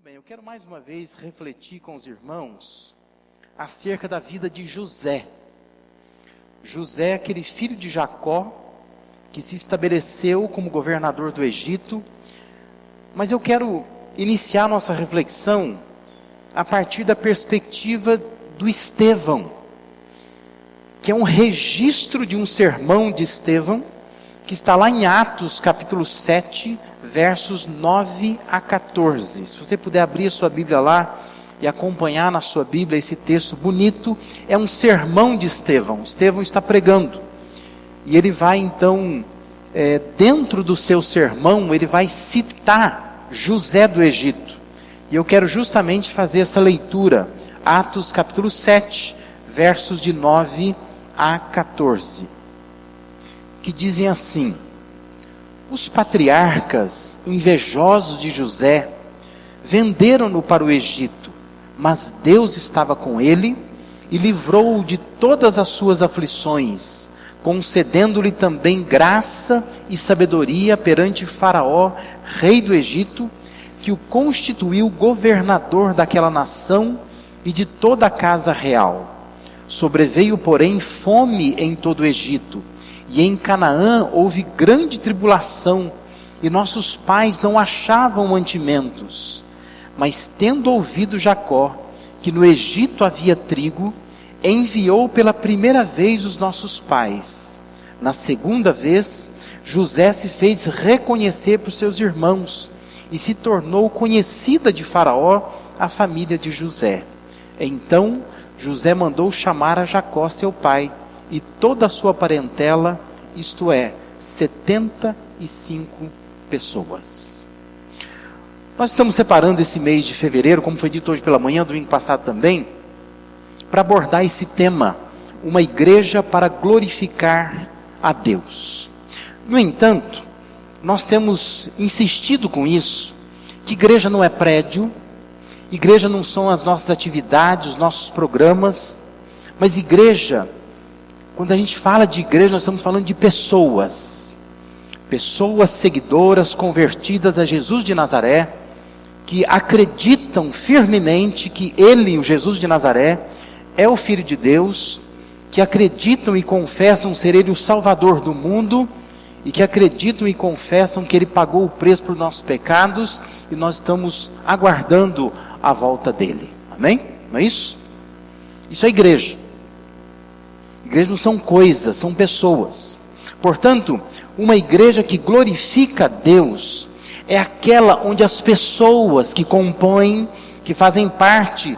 bem, eu quero mais uma vez refletir com os irmãos acerca da vida de José. José, aquele filho de Jacó, que se estabeleceu como governador do Egito. Mas eu quero iniciar nossa reflexão a partir da perspectiva do Estevão, que é um registro de um sermão de Estevão, que está lá em Atos capítulo 7, versos 9 a 14. Se você puder abrir a sua Bíblia lá e acompanhar na sua Bíblia esse texto bonito, é um sermão de Estevão. Estevão está pregando, e ele vai então, dentro do seu sermão, ele vai citar José do Egito. E eu quero justamente fazer essa leitura, Atos capítulo 7, versos de 9 a 14. Que dizem assim: os patriarcas, invejosos de José, venderam-no para o Egito, mas Deus estava com ele e livrou-o de todas as suas aflições, concedendo-lhe também graça e sabedoria perante Faraó, rei do Egito, que o constituiu governador daquela nação e de toda a casa real. Sobreveio, porém, fome em todo o Egito, e em Canaã houve grande tribulação, e nossos pais não achavam mantimentos. Mas tendo ouvido Jacó que no Egito havia trigo, enviou pela primeira vez os nossos pais. Na segunda vez, José se fez reconhecer por seus irmãos, e se tornou conhecida de Faraó a família de José. Então José mandou chamar a Jacó seu pai, e toda a sua parentela, isto é, 75 pessoas. Nós estamos separando esse mês de fevereiro, como foi dito hoje pela manhã, domingo passado também, para abordar esse tema, uma igreja para glorificar a Deus. No entanto, nós temos insistido com isso, que igreja não é prédio, igreja não são as nossas atividades, os nossos programas, mas igreja, quando a gente fala de igreja, nós estamos falando de pessoas seguidoras, convertidas a Jesus de Nazaré, que acreditam firmemente que Ele, o Jesus de Nazaré, é o Filho de Deus, que acreditam e confessam ser Ele o Salvador do mundo, e que acreditam e confessam que Ele pagou o preço por nossos pecados, e nós estamos aguardando a volta dEle. Amém? Não é isso? Isso é igreja. Igreja não são coisas, são pessoas. Portanto, uma igreja que glorifica a Deus é aquela onde as pessoas que compõem, que fazem parte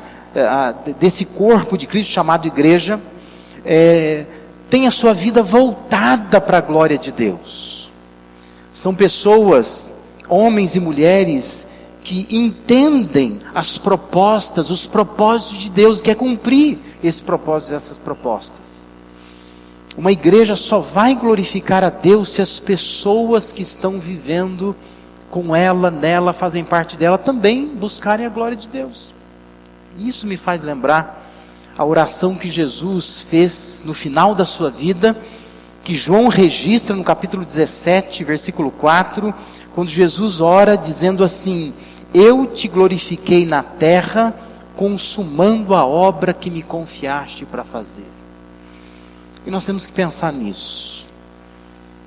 desse corpo de Cristo chamado igreja, têm a sua vida voltada para a glória de Deus. São pessoas, homens e mulheres, que entendem as propostas, os propósitos de Deus, que é cumprir esses propósitos, essas propostas. Uma igreja só vai glorificar a Deus se as pessoas que estão vivendo com ela, nela, fazem parte dela, também buscarem a glória de Deus. Isso me faz lembrar a oração que Jesus fez no final da sua vida, que João registra no capítulo 17, versículo 4, quando Jesus ora dizendo assim: eu te glorifiquei na terra, consumando a obra que me confiaste para fazer. E nós temos que pensar nisso.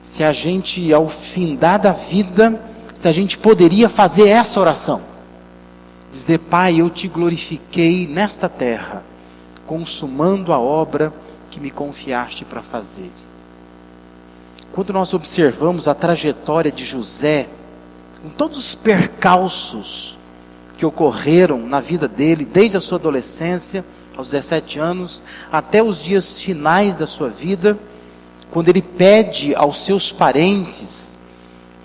Se a gente, ao findar da vida, se a gente poderia fazer essa oração, dizer: Pai, eu te glorifiquei nesta terra, consumando a obra que me confiaste para fazer. Quando nós observamos a trajetória de José, com todos os percalços que ocorreram na vida dele, desde a sua adolescência, aos 17 anos, até os dias finais da sua vida, quando ele pede aos seus parentes,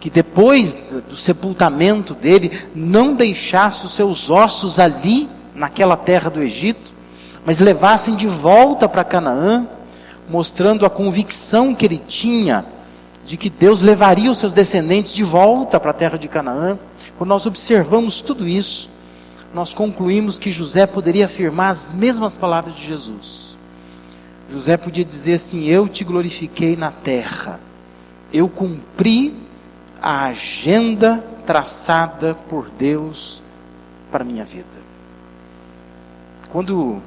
que depois do sepultamento dele, não deixasse os seus ossos ali, naquela terra do Egito, mas levassem de volta para Canaã, mostrando a convicção que ele tinha, de que Deus levaria os seus descendentes de volta para a terra de Canaã. Quando nós observamos tudo isso, nós concluímos que José poderia afirmar as mesmas palavras de Jesus. José podia dizer assim: eu te glorifiquei na terra, eu cumpri a agenda traçada por Deus para a minha vida. Quando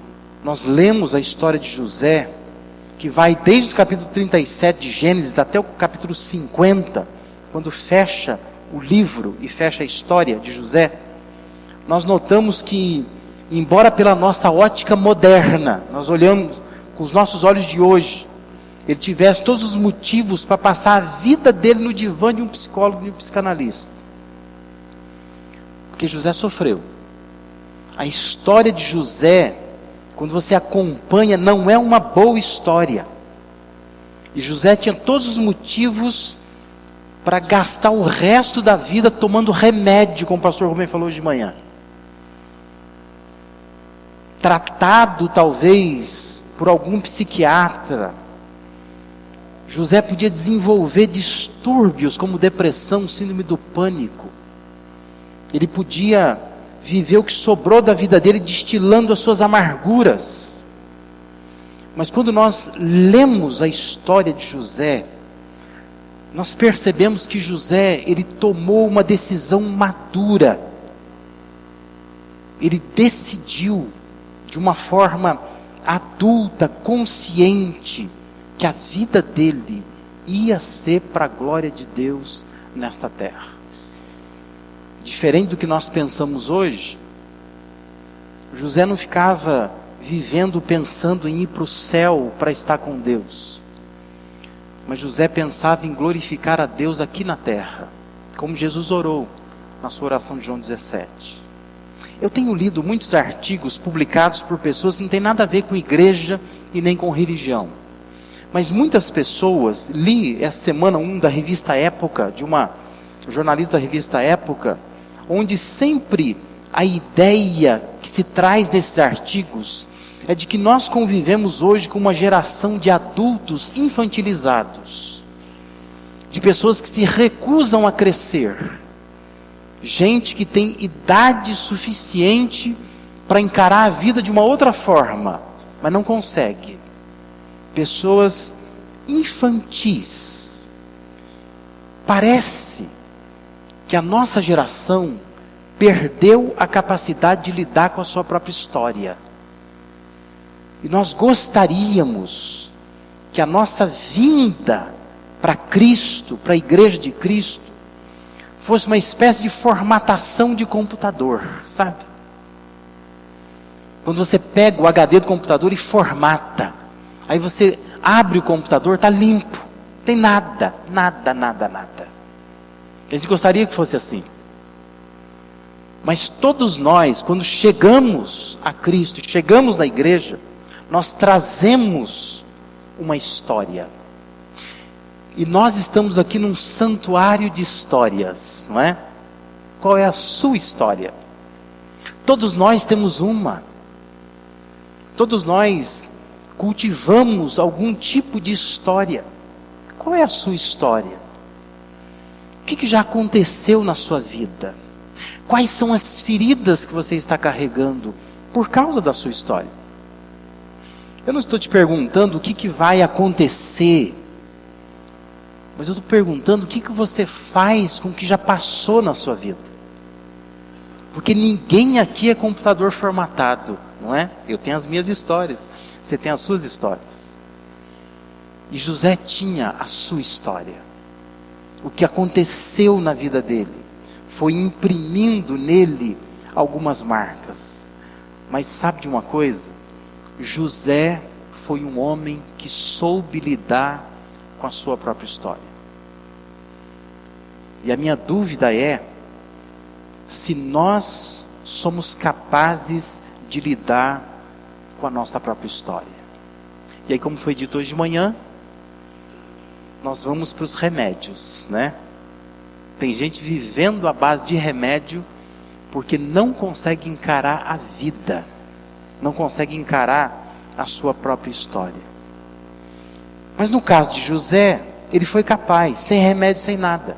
nós lemos a história de José, que vai desde o capítulo 37 de Gênesis até o capítulo 50, quando fecha o livro e fecha a história de José, nós notamos que, embora pela nossa ótica moderna, nós olhamos com os nossos olhos de hoje, ele tivesse todos os motivos para passar a vida dele no divã de um psicólogo e um psicanalista. Porque José sofreu. A história de José, quando você acompanha, não é uma boa história. E José tinha todos os motivos para gastar o resto da vida tomando remédio, como o pastor Rubem falou hoje de manhã. Tratado talvez por algum psiquiatra. José podia desenvolver distúrbios como depressão, síndrome do pânico. Ele podia viver o que sobrou da vida dele destilando as suas amarguras. Mas quando nós lemos a história de José, nós percebemos que José, ele tomou uma decisão madura. Ele decidiu de uma forma adulta, consciente, que a vida dele ia ser para a glória de Deus nesta terra. Diferente do que nós pensamos hoje, José não ficava vivendo pensando em ir para o céu para estar com Deus. Mas José pensava em glorificar a Deus aqui na terra, como Jesus orou na sua oração de João 17. Eu tenho lido muitos artigos publicados por pessoas que não têm nada a ver com igreja e nem com religião. Mas muitas pessoas, li essa semana da revista Época, de uma jornalista da revista Época, onde sempre a ideia que se traz nesses artigos é de que nós convivemos hoje com uma geração de adultos infantilizados, de pessoas que se recusam a crescer, gente que tem idade suficiente para encarar a vida de uma outra forma, mas não consegue. Pessoas infantis. Parece que a nossa geração perdeu a capacidade de lidar com a sua própria história. E nós gostaríamos que a nossa vinda para Cristo, para a igreja de Cristo, fosse uma espécie de formatação de computador, sabe? Quando você pega o HD do computador e formata, aí você abre o computador, está limpo, não tem nada. A gente gostaria que fosse assim. Mas todos nós, quando chegamos a Cristo, chegamos na igreja, nós trazemos uma história. E nós estamos aqui num santuário de histórias, não é? Qual é a sua história? Todos nós temos uma. Todos nós cultivamos algum tipo de história. Qual é a sua história? O que já aconteceu na sua vida? Quais são as feridas que você está carregando por causa da sua história? Eu não estou te perguntando o que vai acontecer, mas eu estou perguntando o que você faz com o que já passou na sua vida. Porque ninguém aqui é computador formatado, não é? Eu tenho as minhas histórias, você tem as suas histórias. E José tinha a sua história. O que aconteceu na vida dele foi imprimindo nele algumas marcas. Mas sabe de uma coisa? José foi um homem que soube lidar com a sua própria história. E a minha dúvida é se nós somos capazes de lidar com a nossa própria história. E aí, como foi dito hoje de manhã, nós vamos para os remédios, né? Tem gente vivendo à base de remédio porque não consegue encarar a vida, não consegue encarar a sua própria história. Mas no caso de José, ele foi capaz, sem remédio, sem nada,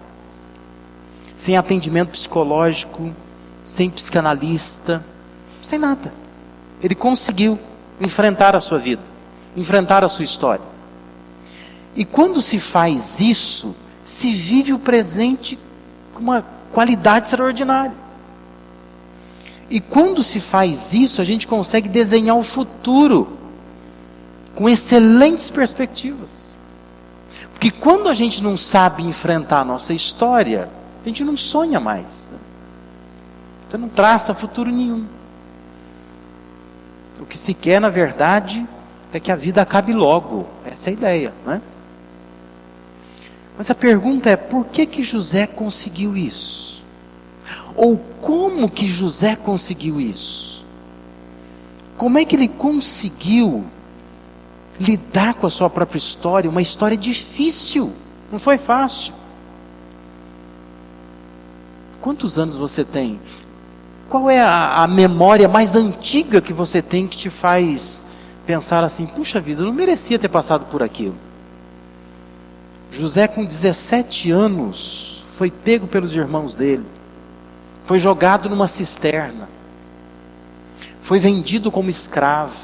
sem atendimento psicológico, sem psicanalista, sem nada. Ele conseguiu enfrentar a sua vida, enfrentar a sua história. E quando se faz isso, se vive o presente com uma qualidade extraordinária. E quando se faz isso, a gente consegue desenhar o futuro com excelentes perspectivas. Porque quando a gente não sabe enfrentar a nossa história, a gente não sonha mais, né? Você não traça futuro nenhum. O que se quer, na verdade, é que a vida acabe logo. Essa é a ideia, né? Mas a pergunta é, por que José conseguiu isso? Ou como que José conseguiu isso? Como é que ele conseguiu lidar com a sua própria história? Uma história difícil, não foi fácil. Quantos anos você tem? Qual é a memória mais antiga que você tem que te faz pensar assim, puxa vida, eu não merecia ter passado por aquilo? José, com 17 anos, foi pego pelos irmãos dele, foi jogado numa cisterna, foi vendido como escravo,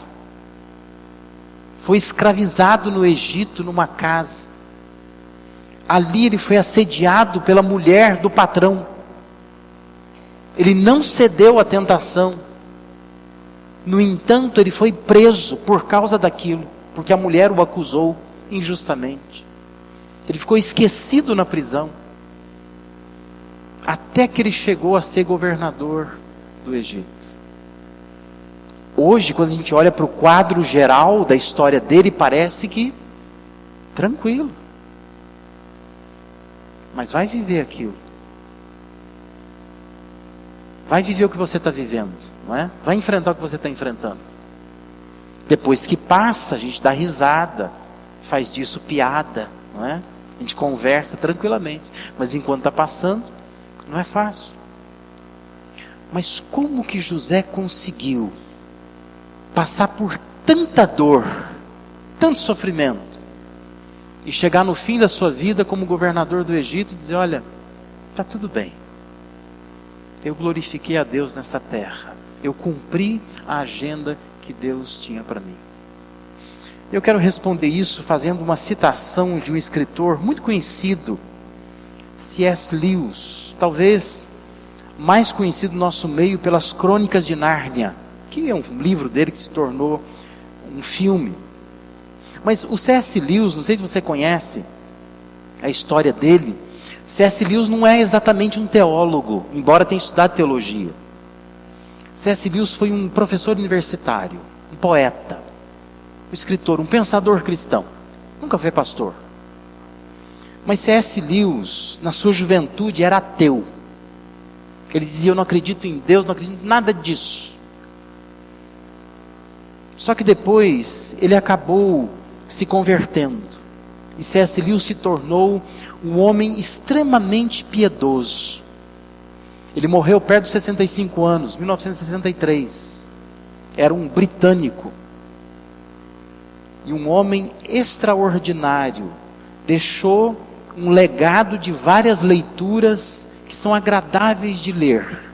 foi escravizado no Egito, numa casa. Ali ele foi assediado pela mulher do patrão. Ele não cedeu à tentação. No entanto, ele foi preso por causa daquilo, porque a mulher o acusou injustamente. Ele ficou esquecido na prisão, até que ele chegou a ser governador do Egito. Hoje, quando a gente olha para o quadro geral da história dele, parece que tranquilo. Mas vai viver aquilo. Vai viver o que você está vivendo, não é? Vai enfrentar o que você está enfrentando. Depois que passa, a gente dá risada, faz disso piada, não é? A gente conversa tranquilamente. Mas enquanto está passando, não é fácil. Mas como que José conseguiu passar por tanta dor, tanto sofrimento, e chegar no fim da sua vida como governador do Egito e dizer, olha, está tudo bem. Eu glorifiquei a Deus nessa terra. Eu cumpri a agenda que Deus tinha para mim. Eu quero responder isso fazendo uma citação de um escritor muito conhecido, C.S. Lewis, talvez mais conhecido no nosso meio pelas Crônicas de Nárnia, que é um livro dele que se tornou um filme. Mas o C.S. Lewis, não sei se você conhece a história dele, C.S. Lewis não é exatamente um teólogo, embora tenha estudado teologia. C.S. Lewis foi um professor universitário, um poeta, um escritor, um pensador cristão. Nunca foi pastor. Mas C.S. Lewis, na sua juventude, era ateu. Ele dizia, eu não acredito em Deus, não acredito em nada disso. Só que depois, ele acabou se convertendo. E C.S. Lewis se tornou um homem extremamente piedoso. Ele morreu perto dos 65 anos, 1963. Era um britânico. E um homem extraordinário. Deixou um legado de várias leituras que são agradáveis de ler.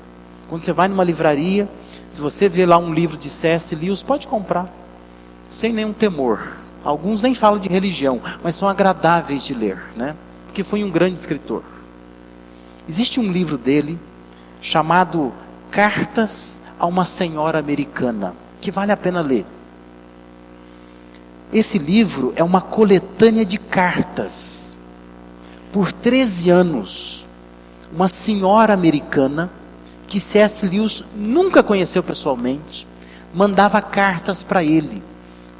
Quando você vai numa livraria, se você vê lá um livro de C.S. Lewis, pode comprar, sem nenhum temor. Alguns nem falam de religião, mas são agradáveis de ler, né? Porque foi um grande escritor. Existe um livro dele, chamado Cartas a uma Senhora Americana, que vale a pena ler. Esse livro é uma coletânea de cartas. Por 13 anos, uma senhora americana, que C.S. Lewis nunca conheceu pessoalmente, mandava cartas para ele,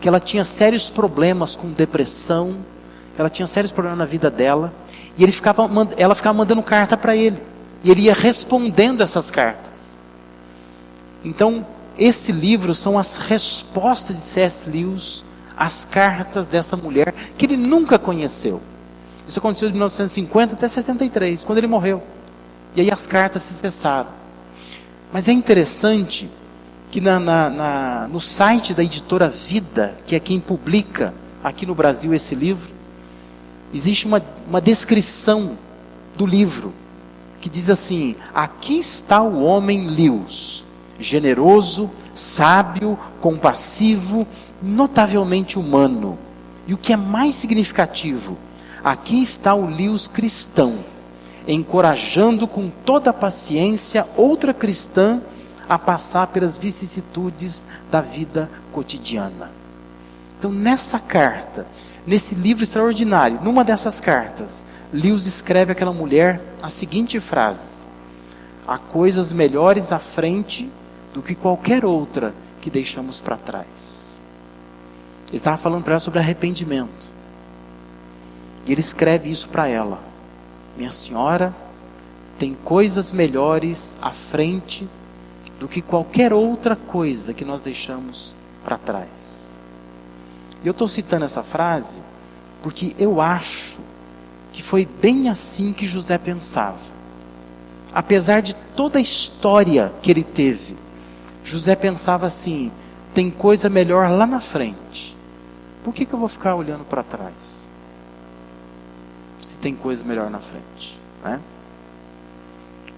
que ela tinha sérios problemas com depressão, ela tinha sérios problemas na vida dela, e ela ficava mandando carta para ele, e ele ia respondendo essas cartas. Então, esse livro são as respostas de C.S. Lewis às cartas dessa mulher, que ele nunca conheceu. Isso aconteceu de 1950 até 63, quando ele morreu. E aí as cartas se cessaram. Mas é interessante que no site da editora Vida, que é quem publica aqui no Brasil esse livro, existe uma descrição do livro, que diz assim: aqui está o homem Lewis, generoso, sábio, compassivo, notavelmente humano. E o que é mais significativo, aqui está o Lewis cristão, encorajando com toda a paciência outra cristã a passar pelas vicissitudes da vida cotidiana. Então, nessa carta, nesse livro extraordinário, numa dessas cartas, Lewis escreve àquela mulher a seguinte frase: há coisas melhores à frente do que qualquer outra que deixamos para trás. Ele estava falando para ela sobre arrependimento. E ele escreve isso para ela: minha senhora, tem coisas melhores à frente do que qualquer outra coisa que nós deixamos para trás. E eu estou citando essa frase porque eu acho que foi bem assim que José pensava. Apesar de toda a história que ele teve, José pensava assim: tem coisa melhor lá na frente. Por que eu vou ficar olhando para trás? Se tem coisa melhor na frente, né?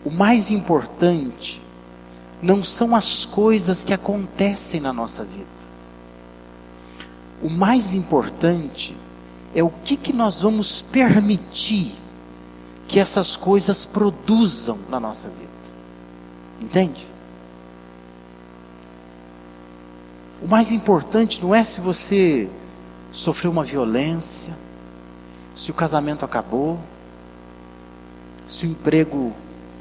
O mais importante não são as coisas que acontecem na nossa vida. O mais importante é o que nós vamos permitir que essas coisas produzam na nossa vida. Entende? O mais importante não é se você sofreu uma violência, se o casamento acabou, se o emprego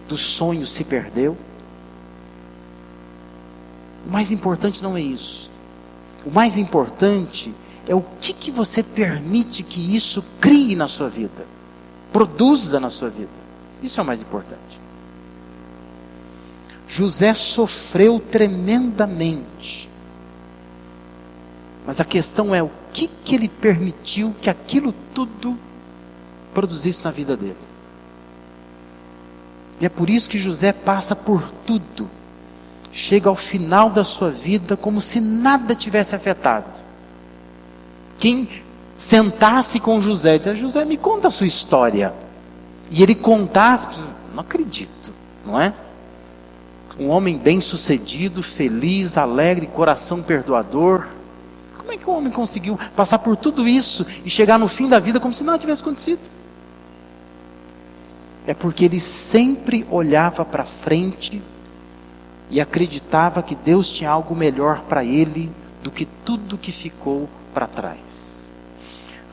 dos sonhos se perdeu. O mais importante não é isso. O mais importante é o que você permite que isso crie na sua vida, produza na sua vida. Isso é o mais importante. José sofreu tremendamente, mas a questão é o que ele permitiu que aquilo tudo produzisse na vida dele. E é por isso que José passa por tudo, chega ao final da sua vida como se nada tivesse afetado. Quem sentasse com José e dissesse: José, me conta a sua história, e ele contasse, não acredito, não é? Um homem bem sucedido, feliz, alegre, coração perdoador. Como é que o homem conseguiu passar por tudo isso e chegar no fim da vida como se nada tivesse acontecido? É porque ele sempre olhava para frente e acreditava que Deus tinha algo melhor para ele do que tudo que ficou para trás.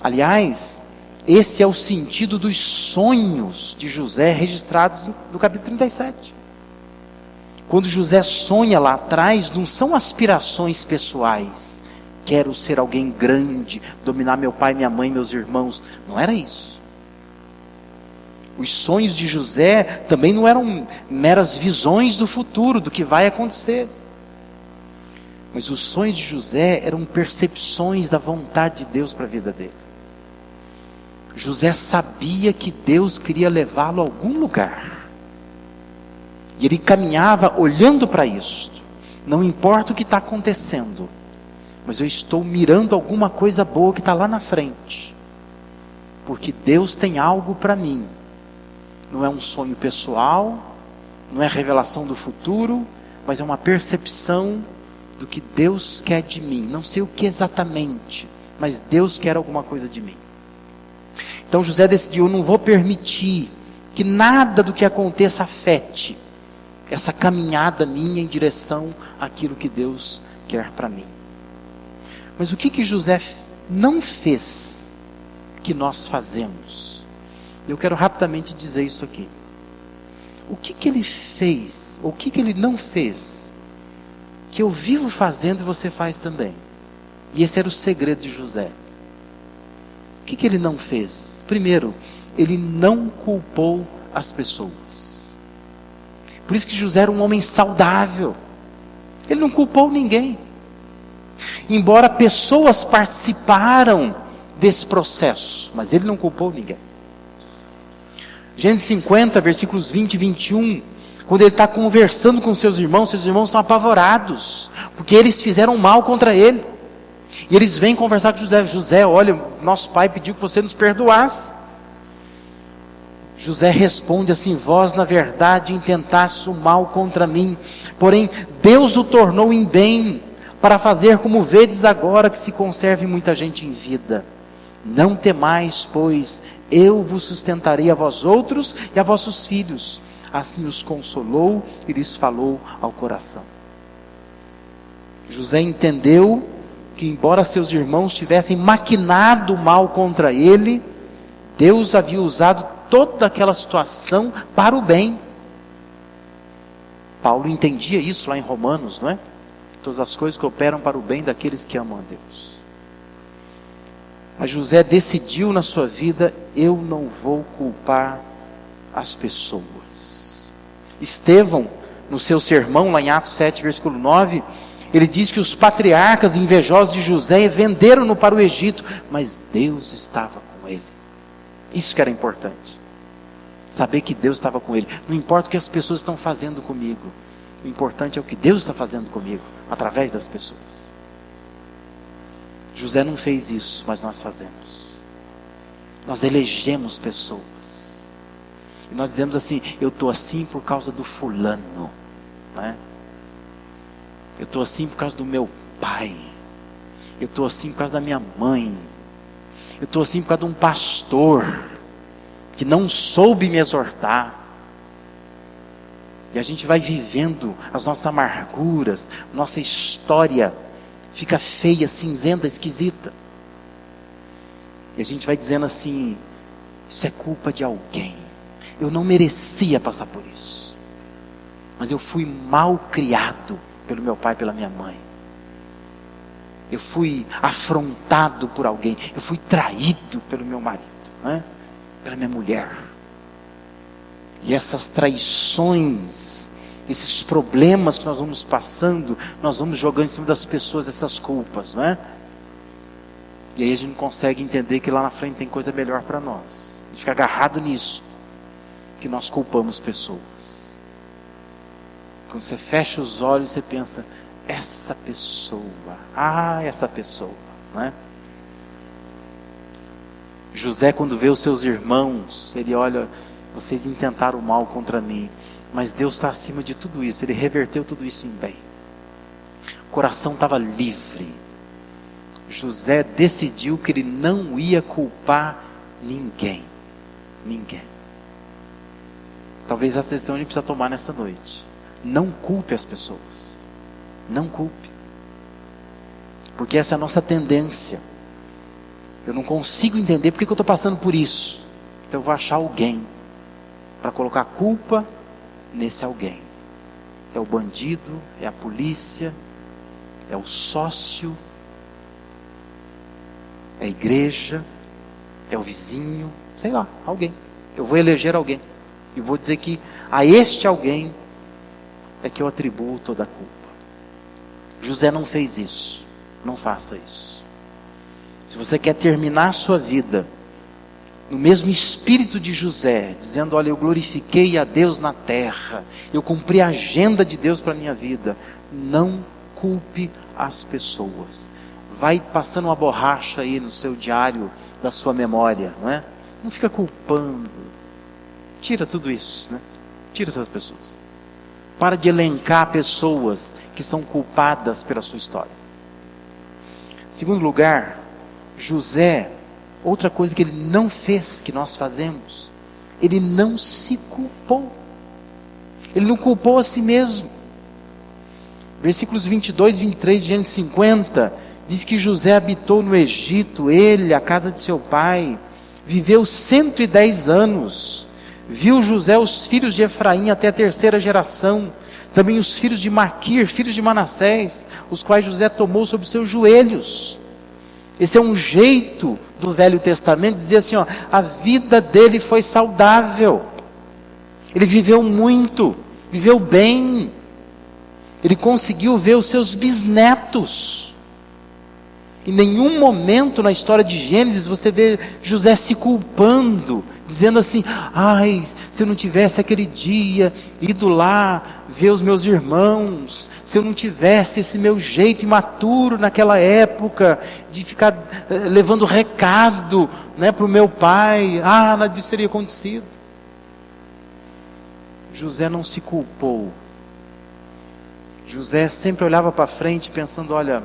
Aliás, esse é o sentido dos sonhos de José registrados no capítulo 37. Quando José sonha lá atrás, não são aspirações pessoais. Quero ser alguém grande, dominar meu pai, minha mãe, meus irmãos. Não era isso. Os sonhos de José também não eram meras visões do futuro, do que vai acontecer. Mas os sonhos de José eram percepções da vontade de Deus para a vida dele. José sabia que Deus queria levá-lo a algum lugar. E ele caminhava olhando para isso. Não importa o que está acontecendo, mas eu estou mirando alguma coisa boa que está lá na frente. Porque Deus tem algo para mim. Não é um sonho pessoal, não é revelação do futuro, mas é uma percepção do que Deus quer de mim. Não sei o que exatamente, mas Deus quer alguma coisa de mim. Então José decidiu: eu não vou permitir que nada do que aconteça afete essa caminhada minha em direção àquilo que Deus quer para mim. Mas o que José não fez que nós fazemos? Eu quero rapidamente dizer isso aqui. O que ele fez, ou o que ele não fez, que eu vivo fazendo e você faz também? E esse era o segredo de José. O que ele não fez? Primeiro, ele não culpou as pessoas. Por isso que José era um homem saudável. Ele não culpou ninguém. Embora pessoas participaram desse processo, mas ele não culpou ninguém. Gênesis 50, versículos 20 e 21, quando ele está conversando com seus irmãos estão apavorados, porque eles fizeram mal contra ele. E eles vêm conversar com José: José, olha, nosso pai pediu que você nos perdoasse. José responde assim: vós na verdade intentastes o mal contra mim, porém Deus o tornou em bem, para fazer como vedes agora, que se conserve muita gente em vida. Não temais, pois eu vos sustentarei a vós outros e a vossos filhos. Assim os consolou e lhes falou ao coração. José entendeu que, embora seus irmãos tivessem maquinado mal contra ele, Deus havia usado toda aquela situação para o bem. Paulo entendia isso lá em Romanos, não é? Todas as coisas que operam para o bem daqueles que amam a Deus. Mas José decidiu na sua vida: eu não vou culpar as pessoas. Estevão, no seu sermão, lá em Atos 7, versículo 9, ele diz que os patriarcas invejosos de José venderam-no para o Egito, mas Deus estava com ele. Isso que era importante. Saber que Deus estava com ele. Não importa o que as pessoas estão fazendo comigo. O importante é o que Deus está fazendo comigo, através das pessoas. José não fez isso, mas nós fazemos. Nós elegemos pessoas. E nós dizemos assim: eu estou assim por causa do fulano, né? Eu estou assim por causa do meu pai. Eu estou assim por causa da minha mãe. Eu estou assim por causa de um pastor que não soube me exortar. E a gente vai vivendo as nossas amarguras, nossa história fica feia, cinzenta, esquisita. E a gente vai dizendo assim: isso é culpa de alguém. Eu não merecia passar por isso, mas eu fui mal criado pelo meu pai e pela minha mãe. Eu fui afrontado por alguém. Eu fui traído pelo meu marido, né? Pela minha mulher. E essas traições, esses problemas que nós vamos passando, nós vamos jogando em cima das pessoas essas culpas, não é? E aí a gente não consegue entender que lá na frente tem coisa melhor para nós. A gente fica agarrado nisso, que nós culpamos pessoas. Quando você fecha os olhos, você pensa: essa pessoa, essa pessoa, não é? José, quando vê os seus irmãos, ele olha: vocês intentaram o mal contra mim, mas Deus está acima de tudo isso. Ele reverteu tudo isso em bem. O coração estava livre. José decidiu que ele não ia culpar ninguém. Ninguém. Talvez essa decisão a gente precisa tomar nessa noite. Não culpe as pessoas. Não culpe. Porque essa é a nossa tendência. Eu não consigo entender porque que eu estou passando por isso. Então eu vou achar alguém para colocar a culpa nesse alguém. É o bandido, é a polícia, é o sócio, é a igreja, é o vizinho, sei lá, alguém. Eu vou eleger alguém e vou dizer que a este alguém é que eu atribuo toda a culpa. José não fez isso. Não faça isso. Se você quer terminar a sua vida no mesmo espírito de José, dizendo: olha, eu glorifiquei a Deus na terra, eu cumpri a agenda de Deus para a minha vida, não culpe as pessoas. Vai passando uma borracha aí no seu diário da sua memória, não é? Não fica culpando. Tira tudo isso, né? Tira essas pessoas. Para de elencar pessoas que são culpadas pela sua história. Segundo lugar, José, outra coisa que ele não fez, que nós fazemos, ele não se culpou. Ele não culpou a si mesmo. Versículos 22, 23, diante 50, diz que José habitou no Egito, ele, a casa de seu pai, viveu 110 anos. Viu José os filhos de Efraim até a terceira geração, também os filhos de Maquir, filhos de Manassés, os quais José tomou sobre seus joelhos. Esse é um jeito do Velho Testamento de dizer assim, ó, a vida dele foi saudável. Ele viveu muito, viveu bem. Ele conseguiu ver os seus bisnetos. Em nenhum momento na história de Gênesis você vê José se culpando, dizendo assim, ai, se eu não tivesse aquele dia ido lá ver os meus irmãos, se eu não tivesse esse meu jeito imaturo naquela época, de ficar levando recado, né, para o meu pai, nada disso teria acontecido. José não se culpou. José sempre olhava para frente pensando, olha,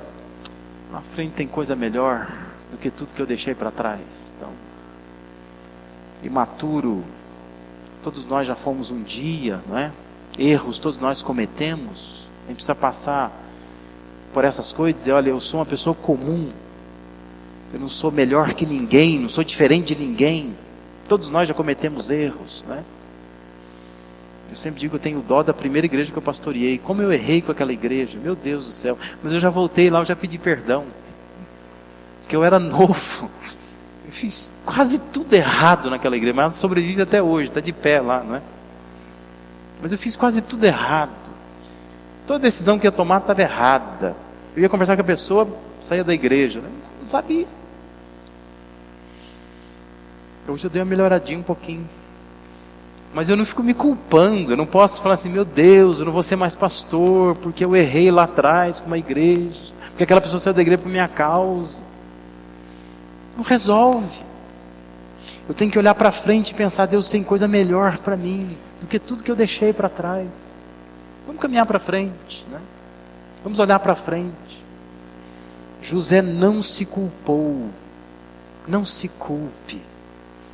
na frente tem coisa melhor do que tudo que eu deixei para trás. Então, imaturo, todos nós já fomos um dia, não é? Erros todos nós cometemos. A gente precisa passar por essas coisas, dizer, olha, eu sou uma pessoa comum, eu não sou melhor que ninguém, não sou diferente de ninguém, todos nós já cometemos erros, né? Eu sempre digo, eu tenho dó da primeira igreja que eu pastoreei, como eu errei com aquela igreja, meu Deus do céu, mas eu já voltei lá, eu já pedi perdão, porque eu era novo, eu fiz quase tudo errado naquela igreja, mas ela sobrevive até hoje, está de pé lá, não é? Mas eu fiz quase tudo errado, toda decisão que ia tomar estava errada, eu ia conversar com a pessoa, saía da igreja, né? Não sabia. Hoje eu dei uma melhoradinha um pouquinho, mas eu não fico me culpando, eu não posso falar assim, meu Deus, eu não vou ser mais pastor, porque eu errei lá atrás com uma igreja, porque aquela pessoa saiu da igreja por minha causa. Não resolve. Eu tenho que olhar para frente e pensar, Deus tem coisa melhor para mim, do que tudo que eu deixei para trás. Vamos caminhar para frente, né? Vamos olhar para frente. José não se culpou, não se culpe,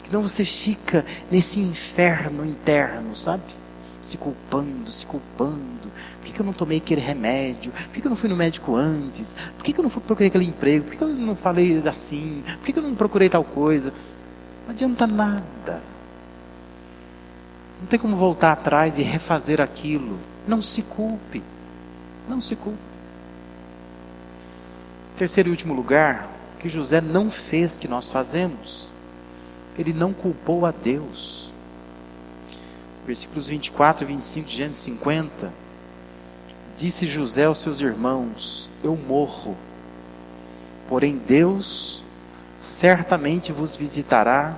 senão você fica nesse inferno interno, sabe? Se culpando, por que eu não tomei aquele remédio, por que eu não fui no médico antes, por que eu não procurei aquele emprego, por que eu não falei assim, por que eu não procurei tal coisa, não adianta nada, não tem como voltar atrás e refazer aquilo, não se culpe, não se culpe. Terceiro e último lugar, que José não fez que nós fazemos, ele não culpou a Deus. Versículos 24 e 25 de Gênesis 50. Disse José aos seus irmãos, eu morro, porém Deus certamente vos visitará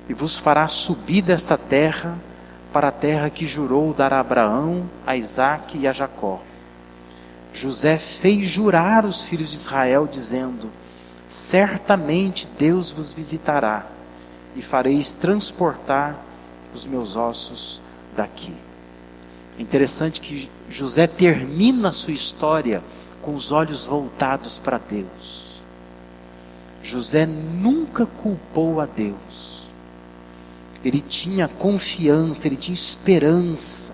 e vos fará subir desta terra para a terra que jurou dar a Abraão, a Isaque e a Jacó. José fez jurar os filhos de Israel, dizendo, certamente Deus vos visitará e fareis transportar os meus ossos daqui. É interessante que José termina a sua história com os olhos voltados para Deus. José nunca culpou a Deus. Ele tinha confiança, ele tinha esperança.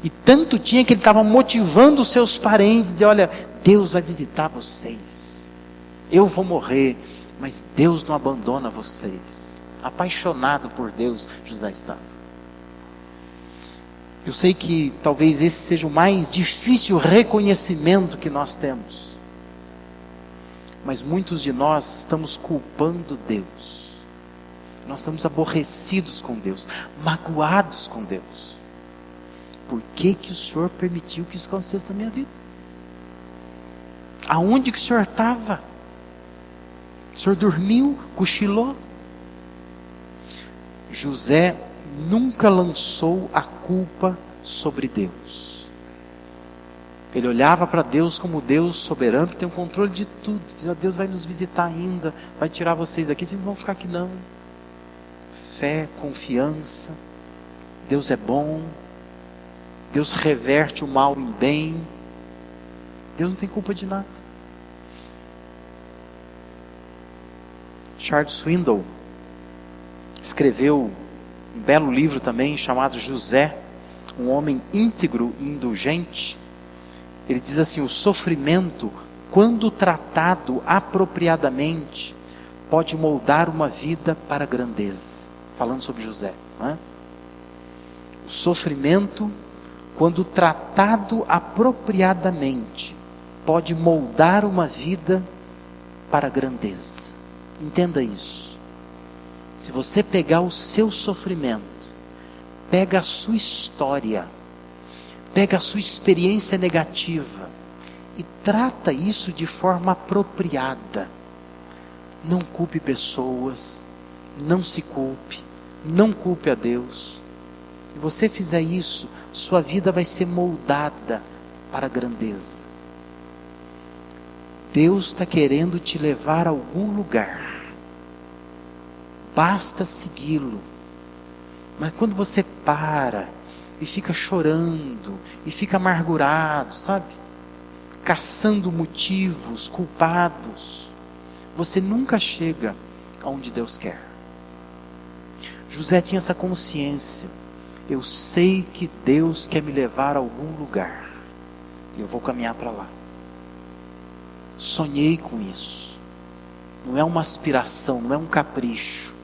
E tanto tinha que ele estava motivando os seus parentes, dizer, olha, Deus vai visitar vocês. Eu vou morrer, mas Deus não abandona vocês. Apaixonado por Deus, José estava. Eu sei que talvez esse seja o mais difícil reconhecimento que nós temos. Mas muitos de nós estamos culpando Deus. Nós estamos aborrecidos com Deus, magoados com Deus. Por que que o Senhor permitiu que isso acontecesse na minha vida? Aonde que o Senhor estava? O Senhor dormiu, cochilou? José nunca lançou a culpa sobre Deus. Ele olhava para Deus como Deus soberano, que tem o controle de tudo. Dizia, Deus vai nos visitar ainda, vai tirar vocês daqui, vocês não vão ficar aqui não. Fé, confiança, Deus é bom, Deus reverte o mal em bem, Deus não tem culpa de nada. Charles Swindoll escreveu um belo livro também, chamado José, um homem íntegro e indulgente. Ele diz assim, o sofrimento, quando tratado apropriadamente, pode moldar uma vida para a grandeza. Falando sobre José, não é? O sofrimento, quando tratado apropriadamente, pode moldar uma vida para a grandeza. Entenda isso. Se você pegar o seu sofrimento, pega a sua história, pega a sua experiência negativa e trata isso de forma apropriada. Não culpe pessoas, não se culpe, não culpe a Deus. Se você fizer isso, sua vida vai ser moldada para a grandeza. Deus está querendo te levar a algum lugar. Basta segui-lo. Mas quando você para e fica chorando e fica amargurado, sabe? Caçando motivos, culpados, você nunca chega aonde Deus quer. José tinha essa consciência. Eu sei que Deus quer me levar a algum lugar. Eu vou caminhar para lá. sonhei com isso. Não é uma aspiração, não é um capricho.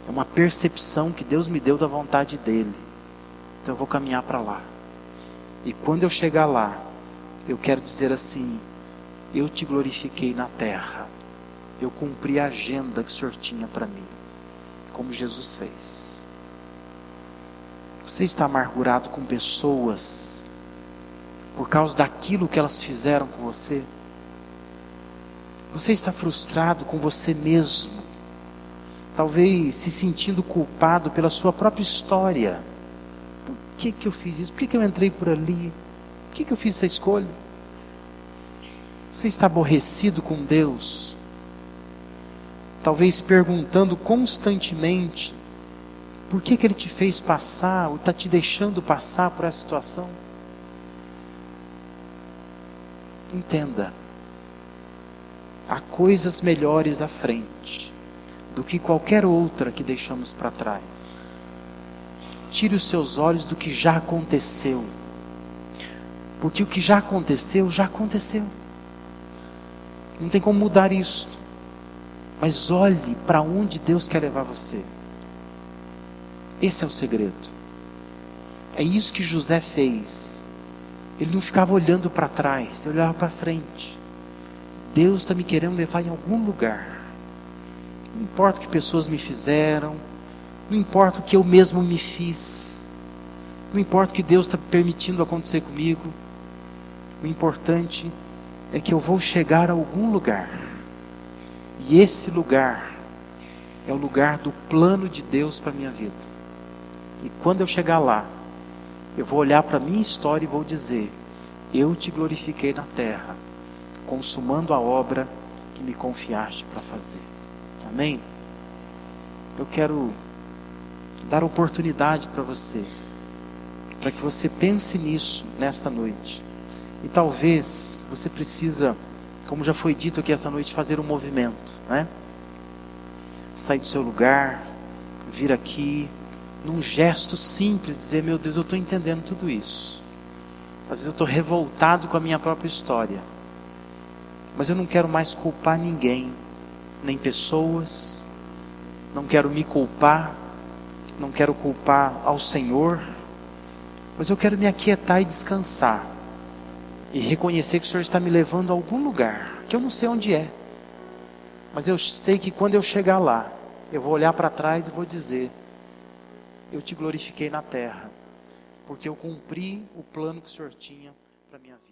É uma percepção que Deus me deu da vontade dEle. Então eu vou caminhar para lá. E quando eu chegar lá, eu quero dizer assim: eu te glorifiquei na terra. Eu cumpri a agenda que o Senhor tinha para mim, como Jesus fez. Você está amargurado com pessoas por causa daquilo que elas fizeram com você? Você está frustrado com você mesmo, talvez se sentindo culpado pela sua própria história. Por que eu fiz isso? Por que eu entrei por ali? Por que eu fiz essa escolha? Você está aborrecido com Deus, talvez perguntando constantemente por que Ele te fez passar, ou está te deixando passar por essa situação. Entenda, há coisas melhores à frente do que qualquer outra que deixamos para trás. Tire os seus olhos do que já aconteceu, porque o que já aconteceu, já aconteceu. Não tem como mudar isso. Mas olhe para onde Deus quer levar você. Esse é o segredo. É isso que José fez. Ele não ficava olhando para trás, ele olhava para frente. Deus está me querendo levar em algum lugar. Não importa o que pessoas me fizeram, não importa o que eu mesmo me fiz, não importa o que Deus está permitindo acontecer comigo. O importante é que eu vou chegar a algum lugar. E esse lugar é o lugar do plano de Deus para a minha vida. E quando eu chegar lá, eu vou olhar para a minha história e vou dizer: eu te glorifiquei na terra, consumando a obra que me confiaste para fazer. Amém? Eu quero dar oportunidade para você, para que você pense nisso nesta noite. E talvez você precisa, como já foi dito aqui essa noite, fazer um movimento, né? Sair do seu lugar, vir aqui, num gesto simples, dizer: meu Deus, eu estou entendendo tudo isso. Às vezes eu estou revoltado com a minha própria história, mas eu não quero mais culpar ninguém, nem pessoas, não quero me culpar, não quero culpar ao Senhor, mas eu quero me aquietar e descansar, e reconhecer que o Senhor está me levando a algum lugar, que eu não sei onde é, mas eu sei que quando eu chegar lá, eu vou olhar para trás e vou dizer: eu te glorifiquei na terra, porque eu cumpri o plano que o Senhor tinha para a minha vida.